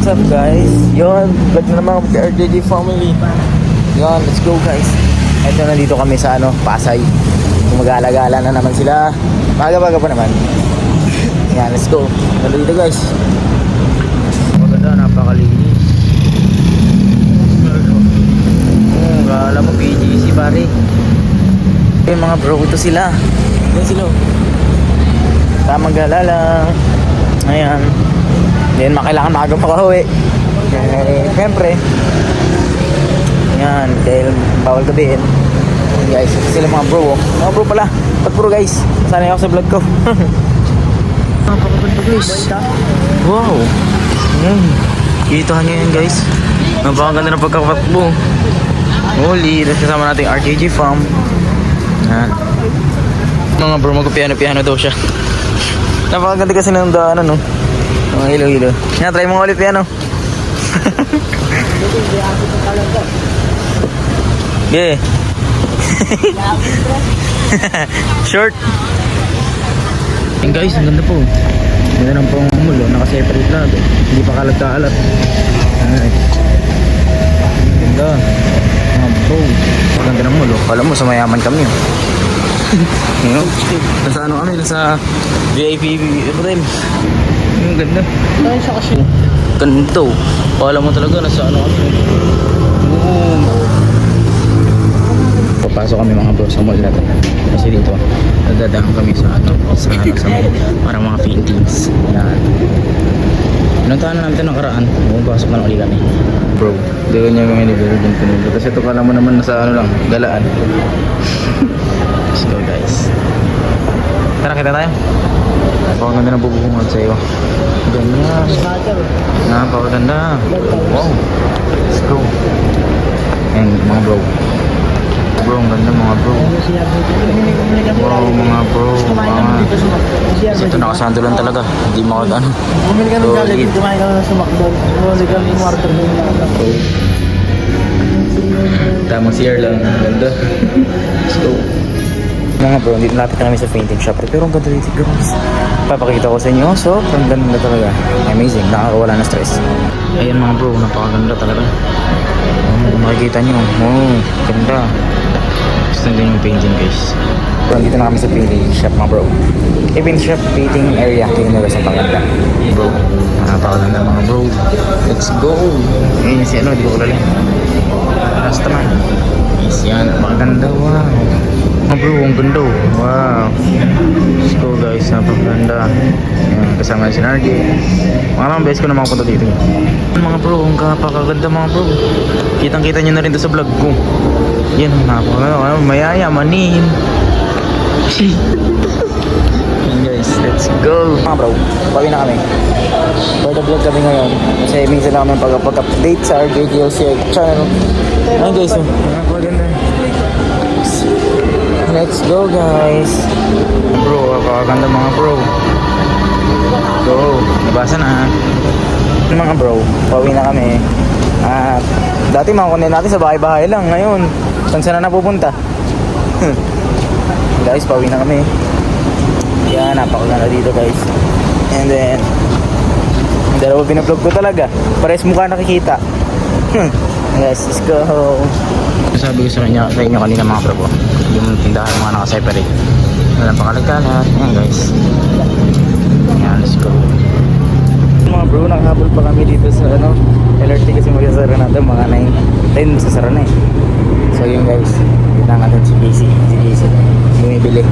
what's up guys? Yun, ba't na naman kami RJJ family. Yun, let's go guys. Ito, nandito kami sa Pasay. Gumagala-gala na naman sila. Maga-maga pa naman. Yan, let's go. Nandito guys. Maganda, napakalinis. Kala mo PGC pare. Yung mga bro, ito sila. Yan sila. Tamang gala lang. Ayan. Then makailangan maagang makauwi. Siyempre. Yan, dahil bawal gabihin. Guys, sila mga bro. Mga bro pala. Ba't bro guys? Sanay ako sa vlog ko. Napakaganda guys. Wow. Kitahan nyo yan guys. Napakaganda ng pagkakatakbo. Holy, tapos kasama natin RJJ Farm. Yan. Mga bro, magpiano-piano daw siya. Napakaganda kasi ng daanan, no? Mga hilo-hilo. Yan, try mo nga ulit piano. Yeah. Short. Yan guys, ang ganda po. Ganda ng pangamulo. Naka-separate lahat. Hindi pa kalat-kalat. Alright. Ganda. Mga bro. Ganda ng mulo. Kala mo sa mayaman kami. You know? Nasa kami? Nasa VIP Ibrahim. Ang ganda. Ay, siya kasi. Ganito. Kala mo talaga nasa kami. Papasok kami mga bro sa mall na to. Kasi dito, nadadaan kami sa sa mall. Parang mga paintings. Yan. Pinuntahan na namin ito nakaraan. Pumapasok na ulit kami. Bro, doon niya kami nililog yung pinulo. Kasi ito kala mo naman nasa lang, galaan. Let's go guys. Tara, kita tayo. Napakaganda ng bubungan sa iyo. Ganyan. Napakaganda. Wow. Let's go. And mga bro. Bro, ang ganda mga bro. Wow mga bro. Ito nakasando lang talaga. Hindi makagano. Bumili ka ng galing, kumain ka na sa McDonald's. Bumili ka ng water na Tamang CR lang. Ganda. Let's go. Mga bro, dito lapit na kami sa painting shop. Pero ang ganda dito guys. Papakita ko sa inyo. So, ang ganda talaga. Amazing. Nakakawala na stress. Ayan mga bro, napakaganda talaga. Makikita nyo. Ganda. Gusto nyo yung painting guys. Bro, dito na kami sa painting shop mga bro. Painting shop, painting area. Tingnan nyo guys ang paganda. Bro, napakaganda mga bro. Let's go. Ayun si di ko kilala. Rasta man. Yes, yan. Napakaganda. Wow. Mga bro, ang ganda. Wow. Let's go guys. Napakaganda. Yan, kasama si Nardi. Maraming beses ko na makapunta dito. Mga bro, ang kapakaganda mga bro. Kitang kita nyo na rin to sa vlog ko. Yan, napakaganda. Mayaya, manin. Yan guys, let's go. Mga bro, bawi na kami. For the vlog kami ngayon. Kasi minsan lang kami pag-update sa RJDLC channel. Ayun guys, napakaganda. Let's go guys. Bro, napakaganda mga bro. Go, nabasa na. Mga bro, pauwi na kami. Dati mga kunin natin sa bahay-bahay lang. Ngayon, saan na napupunta? Guys, pauwi na kami. Yan, napakaganda dito guys. And then dalawa binablog ko talaga. Pares mukha nakikita. Guys, let's go. Sabi ko sa inyo kanina mga bro, yung tindahan mga naka-separate. Walang pakalagkalat. Yan guys. Yan, let's go. Mga bro, nakahabol pa kami dito sa LRT kasi magsasara natin mga 9, 10 sasara na eh. So yun guys, kita natin si Casey bumibili.